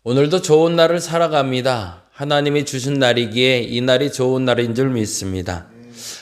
오늘도 좋은 날을 살아갑니다. 하나님이 주신 날이기에 이 날이 좋은 날인 줄 믿습니다.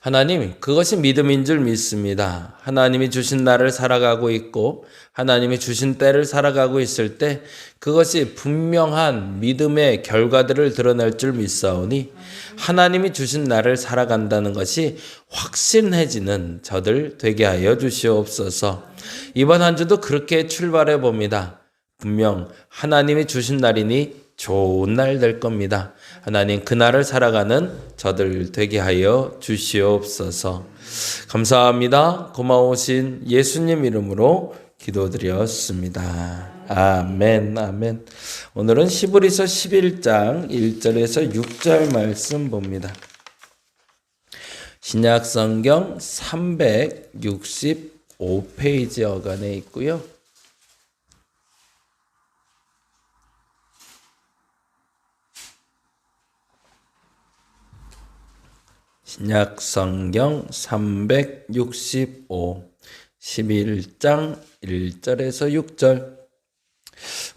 하나님, 그것이 믿음인 줄 믿습니다. 하나님이 주신 날을 살아가고 있고 하나님이 주신 때를 살아가고 있을 때 그것이 분명한 믿음의 결과들을 드러낼 줄 믿사오니 하나님이 주신 날을 살아간다는 것이 확신해지는 저들 되게 하여 주시옵소서. 이번 한 주도 그렇게 출발해 봅니다. 분명 하나님이 주신 날이니 좋은 날 될 겁니다. 하나님 그날을 살아가는 저들 되게 하여 주시옵소서. 감사합니다. 고마우신 예수님 이름으로 기도드렸습니다. 아멘, 아멘. 오늘은 히브리서 11장 1절에서 6절 말씀 봅니다. 신약성경 365페이지 어간에 있고요. 신약성경 365 11장 1절에서 6절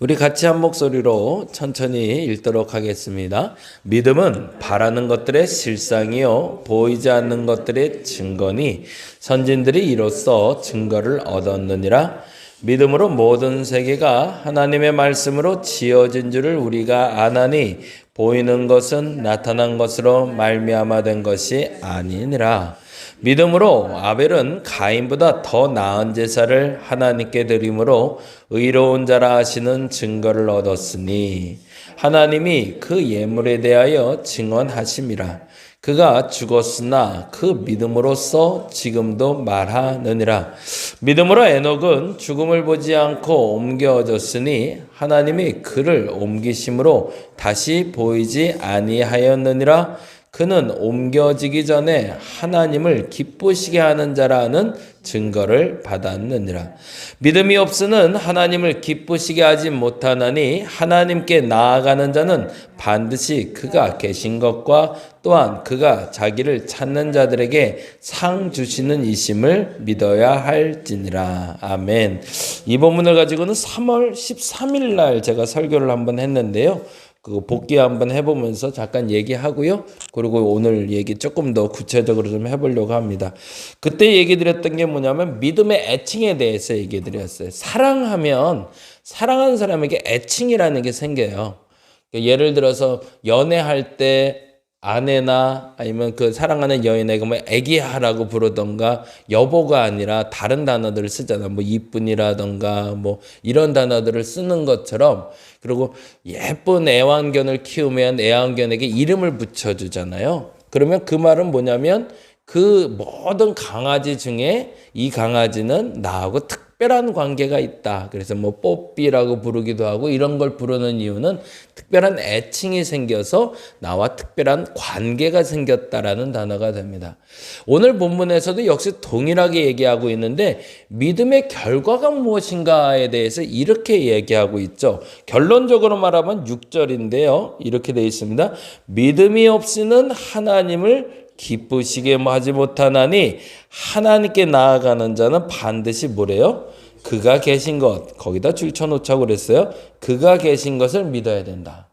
우리 같이 한 목소리로 천천히 읽도록 하겠습니다. 믿음은 바라는 것들의 실상이요 보이지 않는 것들의 증거니 선진들이 이로써 증거를 얻었느니라. 믿음으로 모든 세계가 하나님의 말씀으로 지어진 줄을 우리가 아나니 보이는 것은 나타난 것으로 말미암아 된 것이 아니니라. 믿음으로 아벨은 가인보다 더 나은 제사를 하나님께 드림으로 의로운 자라 하시는 증거를 얻었으니 하나님이 그 예물에 대하여 증언하심이라. 그가 죽었으나 그 믿음으로써 지금도 말하느니라. 믿음으로 에녹은 죽음을 보지 않고 옮겨졌으니 하나님이 그를 옮기심으로 다시 보이지 아니하였느니라. 그는 옮겨지기 전에 하나님을 기쁘시게 하는 자라는 증거를 받았느니라. 믿음이 없으는 하나님을 기쁘시게 하지 못하나니 하나님께 나아가는 자는 반드시 그가 계신 것과 또한 그가 자기를 찾는 자들에게 상 주시는 이심을 믿어야 할지니라. 아멘. 이 본문을 가지고는 3월 13일 날 제가 설교를 한번 했는데요. 그거 복귀 한번 해보면서 잠깐 얘기하고요. 그리고 오늘 얘기 조금 더 구체적으로 좀 해보려고 합니다. 그때 얘기 드렸던 게 뭐냐면 믿음의 애칭에 대해서 얘기 드렸어요. 사랑하면 사랑하는 사람에게 애칭이라는 게 생겨요. 예를 들어서 연애할 때 아내나 아니면 그 사랑하는 여인에게 뭐 애기야라고 부르던가 여보가 아니라 다른 단어들을 쓰잖아. 뭐 이쁜이라던가 뭐 이런 단어들을 쓰는 것처럼 그리고 예쁜 애완견을 키우면 애완견에게 이름을 붙여주잖아요. 그러면 그 말은 뭐냐면 그 모든 강아지 중에 이 강아지는 나하고 특별한 관계가 있다. 그래서 뭐 뽀삐라고 부르기도 하고 이런 걸 부르는 이유는 특별한 애칭이 생겨서 나와 특별한 관계가 생겼다라는 단어가 됩니다. 오늘 본문에서도 역시 동일하게 얘기하고 있는데 믿음의 결과가 무엇인가에 대해서 이렇게 얘기하고 있죠. 결론적으로 말하면 6절인데요. 이렇게 되어 있습니다. 믿음이 없이는 하나님을 기쁘시게 하지 못하나니 하나님께 나아가는 자는 반드시 뭐래요? 그가 계신 것, 거기다 줄 쳐놓자고 그랬어요. 그가 계신 것을 믿어야 된다.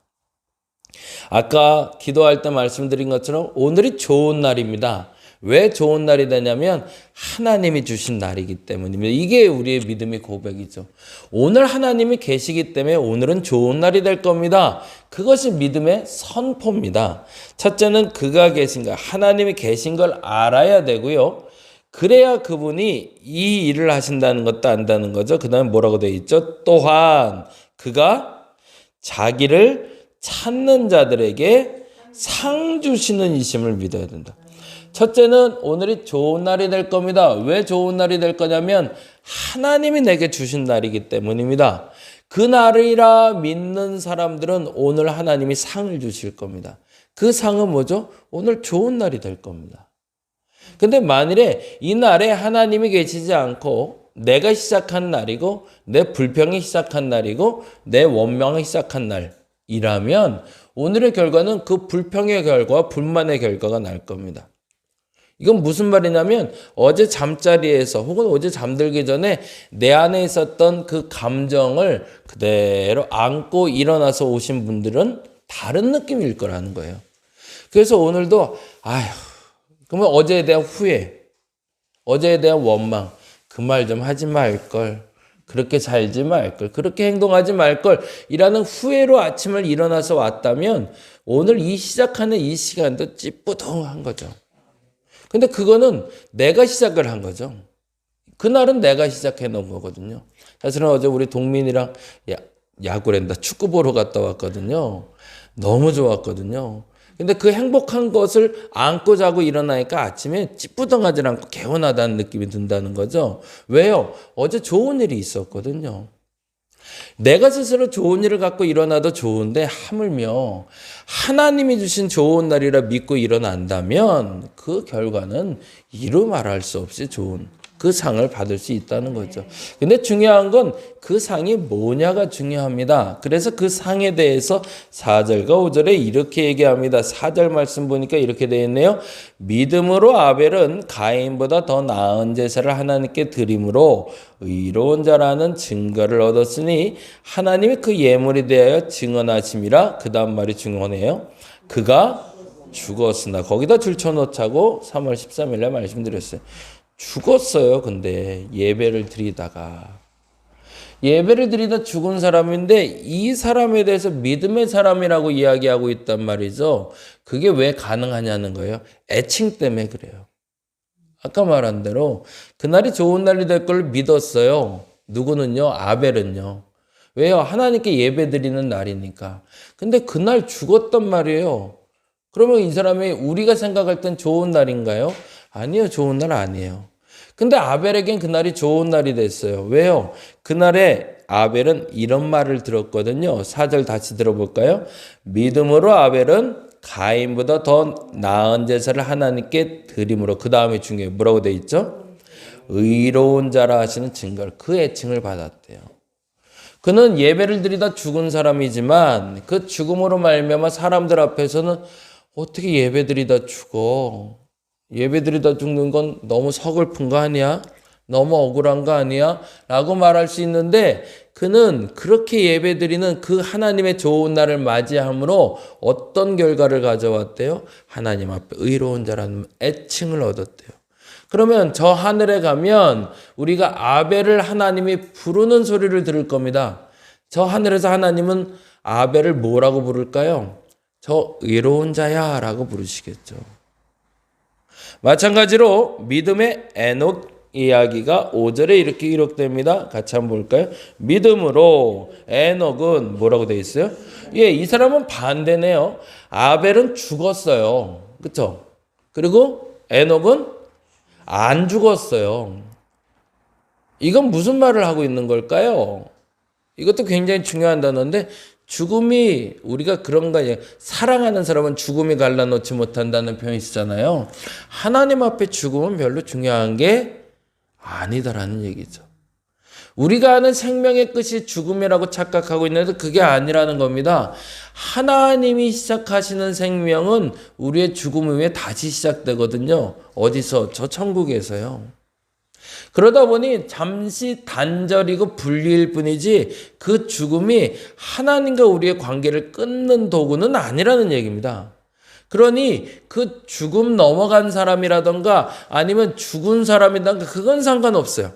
아까 기도할 때 말씀드린 것처럼 오늘이 좋은 날입니다. 왜 좋은 날이 되냐면 하나님이 주신 날이기 때문입니다. 이게 우리의 믿음의 고백이죠. 오늘 하나님이 계시기 때문에 오늘은 좋은 날이 될 겁니다. 그것이 믿음의 선포입니다. 첫째는 그가 계신 것, 하나님이 계신 걸 알아야 되고요. 그래야 그분이 이 일을 하신다는 것도 안다는 거죠. 그 다음에 뭐라고 되어 있죠? 또한 그가 자기를 찾는 자들에게 상 주시는 이심을 믿어야 된다. 첫째는 오늘이 좋은 날이 될 겁니다. 왜 좋은 날이 될 거냐면 하나님이 내게 주신 날이기 때문입니다. 그 날이라 믿는 사람들은 오늘 하나님이 상을 주실 겁니다. 그 상은 뭐죠? 오늘 좋은 날이 될 겁니다. 근데 만일에 이 날에 하나님이 계시지 않고 내가 시작한 날이고 내 불평이 시작한 날이고 내 원망이 시작한 날이라면 오늘의 결과는 그 불평의 결과, 불만의 결과가 날 겁니다. 이건 무슨 말이냐면 어제 잠자리에서 혹은 어제 잠들기 전에 내 안에 있었던 그 감정을 그대로 안고 일어나서 오신 분들은 다른 느낌일 거라는 거예요. 그래서 오늘도 그러면 어제에 대한 후회, 어제에 대한 원망, 그 말 좀 하지 말걸, 그렇게 살지 말걸, 그렇게 행동하지 말걸 이라는 후회로 아침을 일어나서 왔다면 오늘 이 시작하는 이 시간도 찌뿌둥한 거죠. 근데 그거는 내가 시작을 한 거죠. 그날은 내가 시작해 놓은 거거든요. 사실은 어제 우리 동민이랑 야구랜다 축구 보러 갔다 왔거든요. 너무 좋았거든요. 근데 그 행복한 것을 안고 자고 일어나니까 아침에 찌뿌둥하지 않고 개운하다는 느낌이 든다는 거죠. 왜요? 어제 좋은 일이 있었거든요. 내가 스스로 좋은 일을 갖고 일어나도 좋은데 하물며 하나님이 주신 좋은 날이라 믿고 일어난다면 그 결과는 이루 말할 수 없이 좋은 그 상을 받을 수 있다는 거죠. 근데 중요한 건 그 상이 뭐냐가 중요합니다. 그래서 그 상에 대해서 4절과 5절에 이렇게 얘기합니다. 4절 말씀 보니까 이렇게 되어 있네요. 믿음으로 아벨은 가인보다 더 나은 제사를 하나님께 드림으로 의로운 자라는 증거를 얻었으니 하나님이 그 예물에 대하여 증언하심이라. 그 다음 말이 중요하네요. 그가 죽었으나 거기다 줄쳐놓자고 3월 13일에 말씀드렸어요. 죽었어요. 근데 예배를 드리다가 죽은 사람인데 이 사람에 대해서 믿음의 사람이라고 이야기하고 있단 말이죠. 그게 왜 가능하냐는 거예요. 애칭 때문에 그래요. 아까 말한 대로 그날이 좋은 날이 될 걸 믿었어요. 누구는요? 아벨은요. 왜요? 하나님께 예배 드리는 날이니까. 근데 그날 죽었단 말이에요. 그러면 이 사람이 우리가 생각할 땐 좋은 날인가요? 아니요. 좋은 날 아니에요. 근데 아벨에겐 그날이 좋은 날이 됐어요. 왜요? 그날에 아벨은 이런 말을 들었거든요. 4절 다시 들어볼까요? 믿음으로 아벨은 가인보다 더 나은 제사를 하나님께 드림으로. 그 다음에 중요해요. 뭐라고 돼 있죠? 의로운 자라 하시는 증거를, 그 애칭을 받았대요. 그는 예배를 드리다 죽은 사람이지만 그 죽음으로 말미암아 사람들 앞에서는 어떻게 예배 드리다 죽어? 예배 드리다 죽는 건 너무 서글픈 거 아니야? 너무 억울한 거 아니야? 라고 말할 수 있는데 그는 그렇게 예배 드리는 그 하나님의 좋은 날을 맞이함으로 어떤 결과를 가져왔대요? 하나님 앞에 의로운 자라는 애칭을 얻었대요. 그러면 저 하늘에 가면 우리가 아벨을 하나님이 부르는 소리를 들을 겁니다. 저 하늘에서 하나님은 아벨을 뭐라고 부를까요? 저 의로운 자야 라고 부르시겠죠. 마찬가지로 믿음의 에녹 이야기가 5절에 이렇게 기록됩니다. 같이 한번 볼까요? 믿음으로 에녹은 뭐라고 되어 있어요? 이 사람은 반대네요. 아벨은 죽었어요. 그렇죠? 그리고 에녹은 안 죽었어요. 이건 무슨 말을 하고 있는 걸까요? 이것도 굉장히 중요한 단어인데 죽음이 우리가 그런가 사랑하는 사람은 죽음이 갈라놓지 못한다는 표현이 있잖아요. 하나님 앞에 죽음은 별로 중요한 게 아니다라는 얘기죠. 우리가 아는 생명의 끝이 죽음이라고 착각하고 있는데 그게 아니라는 겁니다. 하나님이 시작하시는 생명은 우리의 죽음 후에 다시 시작되거든요. 어디서? 저 천국에서요. 그러다 보니 잠시 단절이고 분리일 뿐이지 그 죽음이 하나님과 우리의 관계를 끊는 도구는 아니라는 얘기입니다. 그러니 그 죽음 넘어간 사람이라던가 아니면 죽은 사람이라던가 그건 상관없어요.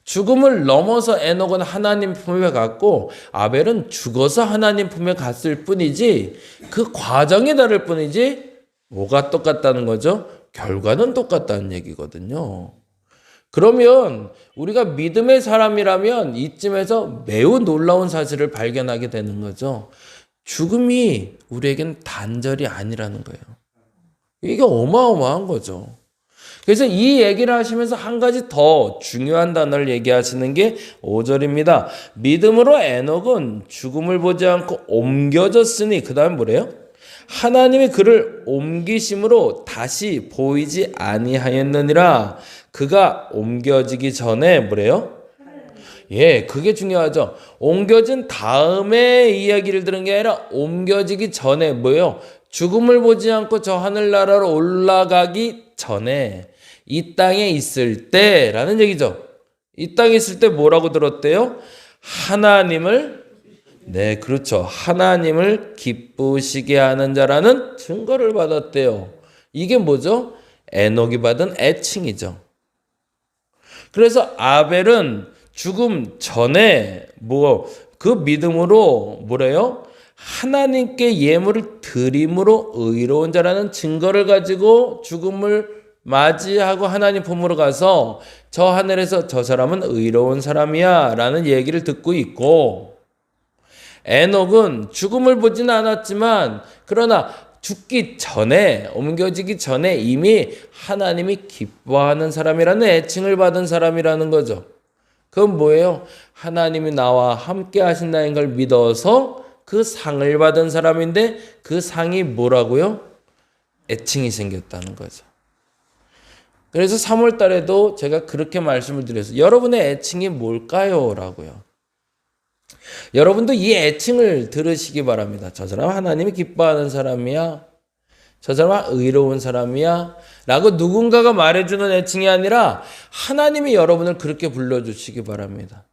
죽음을 넘어서 에녹은 하나님 품에 갔고 아벨은 죽어서 하나님 품에 갔을 뿐이지 그 과정이 다를 뿐이지 뭐가 똑같다는 거죠? 결과는 똑같다는 얘기거든요. 그러면 우리가 믿음의 사람이라면 이쯤에서 매우 놀라운 사실을 발견하게 되는 거죠. 죽음이 우리에겐 단절이 아니라는 거예요. 이게 어마어마한 거죠. 그래서 이 얘기를 하시면서 한 가지 더 중요한 단어를 얘기하시는 게 5절입니다. 믿음으로 에녹은 죽음을 보지 않고 옮겨졌으니 그 다음에 뭐래요? 하나님이 그를 옮기심으로 다시 보이지 아니하였느니라. 그가 옮겨지기 전에 뭐래요? 그게 중요하죠. 옮겨진 다음에 이야기를 들은 게 아니라 옮겨지기 전에 뭐예요? 죽음을 보지 않고 저 하늘나라로 올라가기 전에 이 땅에 있을 때라는 얘기죠. 이 땅에 있을 때 뭐라고 들었대요? 하나님을, 네, 그렇죠. 하나님을 기쁘시게 하는 자라는 증거를 받았대요. 이게 뭐죠? 에녹이 받은 애칭이죠. 그래서 아벨은 죽음 전에 그 믿음으로 뭐래요? 하나님께 예물을 드림으로 의로운 자라는 증거를 가지고 죽음을 맞이하고 하나님 품으로 가서 저 하늘에서 저 사람은 의로운 사람이야 라는 얘기를 듣고 있고, 에녹은 죽음을 보지는 않았지만 그러나 죽기 전에, 옮겨지기 전에 이미 하나님이 기뻐하는 사람이라는 애칭을 받은 사람이라는 거죠. 그건 뭐예요? 하나님이 나와 함께 하신다는 걸 믿어서 그 상을 받은 사람인데, 그 상이 뭐라고요? 애칭이 생겼다는 거죠. 그래서 3월 달에도 제가 그렇게 말씀을 드렸어요. 여러분의 애칭이 뭘까요? 라고요. 여러분도 이 애칭을 들으시기 바랍니다. 저 사람 하나님이 기뻐하는 사람이야. 저 사람은 의로운 사람이야. 라고 누군가가 말해주는 애칭이 아니라 하나님이 여러분을 그렇게 불러주시기 바랍니다.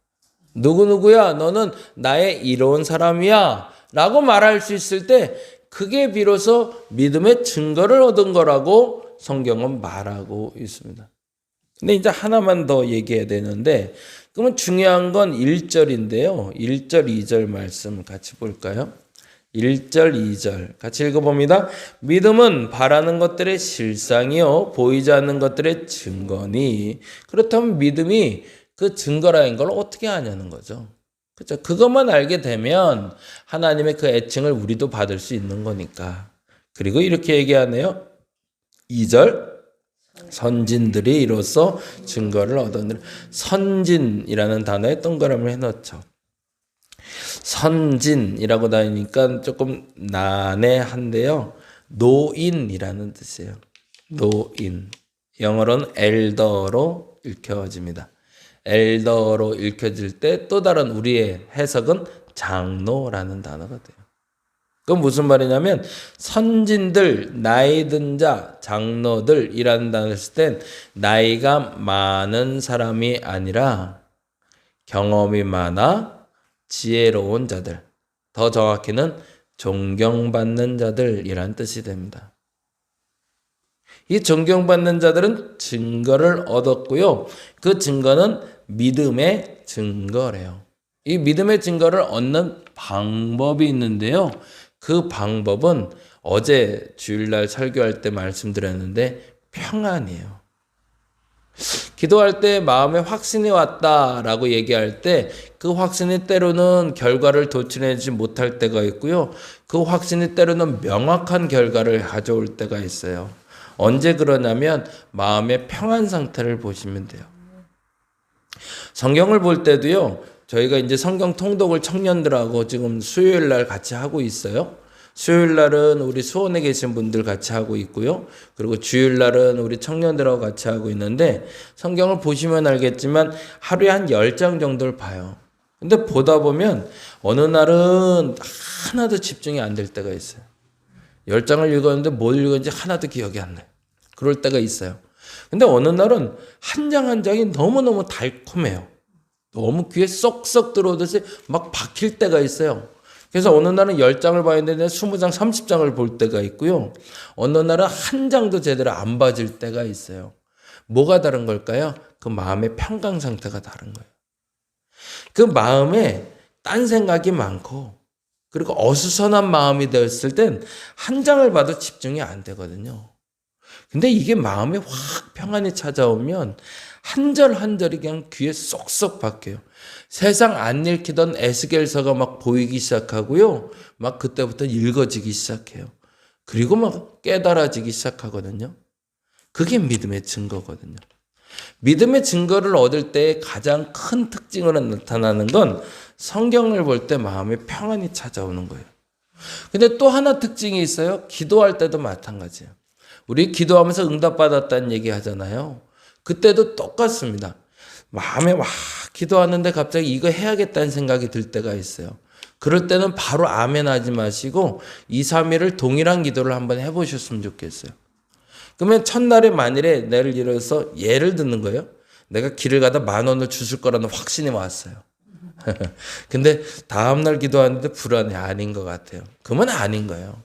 누구누구야, 너는 나의 이로운 사람이야. 라고 말할 수 있을 때 그게 비로소 믿음의 증거를 얻은 거라고 성경은 말하고 있습니다. 근데 이제 하나만 더 얘기해야 되는데, 그러면 중요한 건 1절인데요. 1절, 2절 말씀 같이 볼까요? 1절, 2절 같이 읽어봅니다. 믿음은 바라는 것들의 실상이요 보이지 않는 것들의 증거니. 그렇다면 믿음이 그 증거라는 걸 어떻게 아냐는 거죠. 그렇죠? 그것만 알게 되면 하나님의 그 애칭을 우리도 받을 수 있는 거니까. 그리고 이렇게 얘기하네요. 2절, 선진들이 이로써 증거를 얻었느라. 선진이라는 단어에 동그라미를 해놓죠. 선진이라고 다니니까 조금 난해한데요. 노인이라는 뜻이에요. 노인. 영어로는 엘더로 읽혀집니다. 엘더로 읽혀질 때 또 다른 우리의 해석은 장로라는 단어가 돼요. 그건 무슨 말이냐면 선진들, 나이 든 자, 장로들이라는 단어를 쓸 땐 나이가 많은 사람이 아니라 경험이 많아 지혜로운 자들, 더 정확히는 존경받는 자들이란 뜻이 됩니다. 이 존경받는 자들은 증거를 얻었고요. 그 증거는 믿음의 증거래요. 이 믿음의 증거를 얻는 방법이 있는데요. 그 방법은 어제 주일날 설교할 때 말씀드렸는데 평안이에요. 기도할 때 마음에 확신이 왔다라고 얘기할 때 그 확신이 때로는 결과를 도출해내지 못할 때가 있고요. 그 확신이 때로는 명확한 결과를 가져올 때가 있어요. 언제 그러냐면 마음의 평안 상태를 보시면 돼요. 성경을 볼 때도요. 저희가 이제 성경 통독을 청년들하고 지금 수요일 날 같이 하고 있어요. 수요일 날은 우리 수원에 계신 분들 같이 하고 있고요. 그리고 주일 날은 우리 청년들하고 같이 하고 있는데 성경을 보시면 알겠지만 하루에 한 10장 정도를 봐요. 근데 보다 보면 어느 날은 하나도 집중이 안 될 때가 있어요. 10장을 읽었는데 뭘 읽었는지 하나도 기억이 안 나요. 그럴 때가 있어요. 근데 어느 날은 한 장 한 장이 너무너무 달콤해요. 너무 귀에 쏙쏙 들어오듯이 막 박힐 때가 있어요. 그래서 어느 날은 10장을 봐야 되는데 20장, 30장을 볼 때가 있고요. 어느 날은 한 장도 제대로 안 봐질 때가 있어요. 뭐가 다른 걸까요? 그 마음의 평강 상태가 다른 거예요. 그 마음에 딴 생각이 많고 그리고 어수선한 마음이 되었을 땐 한 장을 봐도 집중이 안 되거든요. 근데 이게 마음에 확 평안이 찾아오면 한 절 한 절이 그냥 귀에 쏙쏙 박혀요. 세상 안 읽히던 에스겔서가 막 보이기 시작하고요. 막 그때부터 읽어지기 시작해요. 그리고 막 깨달아지기 시작하거든요. 그게 믿음의 증거거든요. 믿음의 증거를 얻을 때 가장 큰 특징으로 나타나는 건 성경을 볼 때 마음에 평안이 찾아오는 거예요. 근데 또 하나 특징이 있어요. 기도할 때도 마찬가지예요. 우리 기도하면서 응답받았다는 얘기 하잖아요. 그때도 똑같습니다. 마음에 막 기도하는데 갑자기 이거 해야겠다는 생각이 들 때가 있어요. 그럴 때는 바로 아멘 하지 마시고 2, 3일을 동일한 기도를 한번 해보셨으면 좋겠어요. 그러면 첫날에 만일에 예를 들어서 예를 듣는 거예요. 내가 길을 가다 10,000원을 주실 거라는 확신이 왔어요. 근데 다음날 기도하는데 불안해. 아닌 것 같아요. 그러면 아닌 거예요.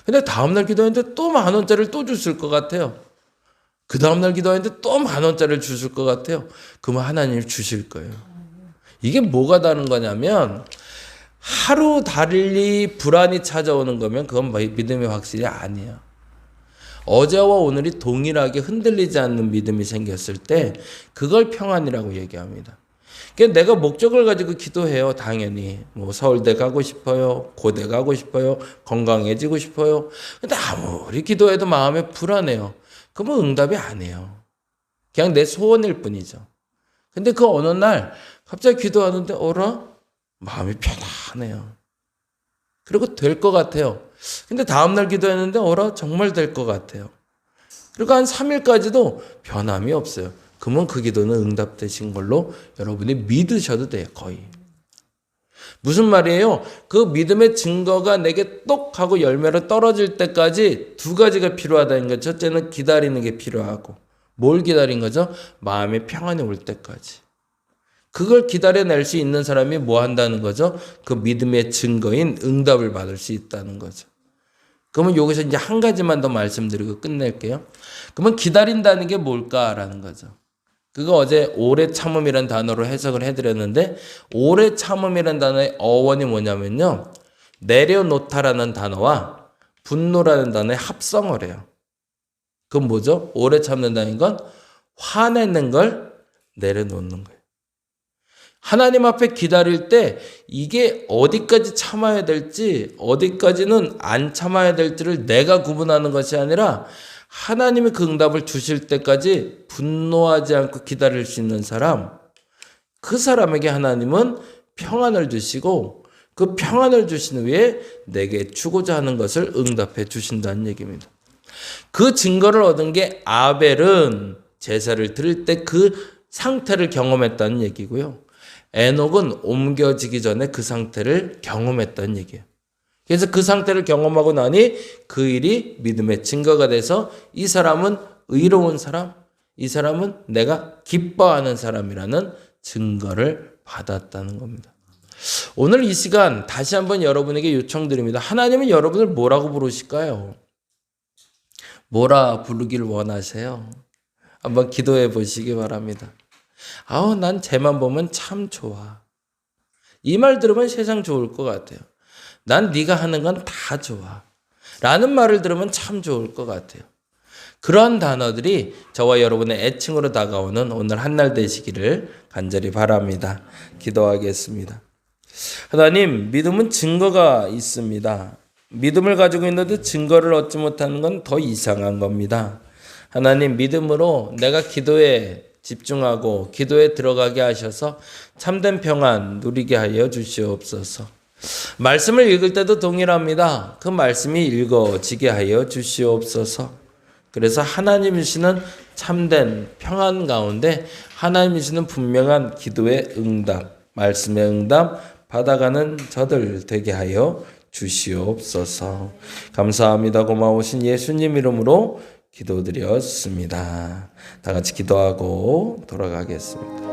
근데 다음날 기도하는데 또 10,000원짜리를 또 주실 것 같아요. 그 다음날 기도하는데 또 10,000원짜리를 주실 것 같아요. 그러면 하나님이 주실 거예요. 이게 뭐가 다른 거냐면 하루 달리 불안이 찾아오는 거면 그건 믿음의 확실이 아니에요. 어제와 오늘이 동일하게 흔들리지 않는 믿음이 생겼을 때 그걸 평안이라고 얘기합니다. 그러니까 내가 목적을 가지고 기도해요. 당연히 뭐 서울대 가고 싶어요. 고대 가고 싶어요. 건강해지고 싶어요. 근데 아무리 기도해도 마음에 불안해요. 그러면 응답이 아니에요. 그냥 내 소원일 뿐이죠. 근데 그 어느 날 갑자기 기도하는데 어라? 마음이 편안해요. 그리고 될 것 같아요. 근데 다음날 기도했는데 어라? 정말 될 것 같아요. 그리고 한 3일까지도 변함이 없어요. 그러면 그 기도는 응답되신 걸로 여러분이 믿으셔도 돼요. 거의. 무슨 말이에요? 그 믿음의 증거가 내게 똑 하고 열매로 떨어질 때까지 두 가지가 필요하다는 거죠. 첫째는 기다리는 게 필요하고 뭘 기다린 거죠? 마음의 평안이 올 때까지. 그걸 기다려낼 수 있는 사람이 뭐 한다는 거죠? 그 믿음의 증거인 응답을 받을 수 있다는 거죠. 그러면 여기서 이제 한 가지만 더 말씀드리고 끝낼게요. 그러면 기다린다는 게 뭘까라는 거죠. 그거 어제 오래 참음이라는 단어로 해석을 해드렸는데 오래 참음이라는 단어의 어원이 뭐냐면요. 내려놓다라는 단어와 분노라는 단어의 합성을 해요. 그건 뭐죠? 오래 참는다는 건 화내는 걸 내려놓는 거예요. 하나님 앞에 기다릴 때 이게 어디까지 참아야 될지 어디까지는 안 참아야 될지를 내가 구분하는 것이 아니라 하나님이 그 응답을 주실 때까지 분노하지 않고 기다릴 수 있는 사람, 그 사람에게 하나님은 평안을 주시고 그 평안을 주신 후에 내게 주고자 하는 것을 응답해 주신다는 얘기입니다. 그 증거를 얻은 게 아벨은 제사를 드릴 때 그 상태를 경험했다는 얘기고요. 에녹은 옮겨지기 전에 그 상태를 경험했다는 얘기예요. 그래서 그 상태를 경험하고 나니 그 일이 믿음의 증거가 돼서 이 사람은 의로운 사람, 이 사람은 내가 기뻐하는 사람이라는 증거를 받았다는 겁니다. 오늘 이 시간 다시 한번 여러분에게 요청드립니다. 하나님은 여러분을 뭐라고 부르실까요? 뭐라 부르길 원하세요? 한번 기도해 보시기 바랍니다. 아우, 난 쟤만 보면 참 좋아. 이 말 들으면 세상 좋을 것 같아요. 난 네가 하는 건 다 좋아. 라는 말을 들으면 참 좋을 것 같아요. 그런 단어들이 저와 여러분의 애칭으로 다가오는 오늘 한날 되시기를 간절히 바랍니다. 기도하겠습니다. 하나님, 믿음은 증거가 있습니다. 믿음을 가지고 있는데 증거를 얻지 못하는 건 더 이상한 겁니다. 하나님, 믿음으로 내가 기도에 집중하고 기도에 들어가게 하셔서 참된 평안 누리게 하여 주시옵소서. 말씀을 읽을 때도 동일합니다. 그 말씀이 읽어지게 하여 주시옵소서. 그래서 하나님이 주시는 참된 평안 가운데 하나님이 주시는 분명한 기도의 응답, 말씀의 응답 받아가는 저들 되게 하여 주시옵소서. 감사합니다. 고마우신 예수님 이름으로 기도드렸습니다. 다 같이 기도하고 돌아가겠습니다.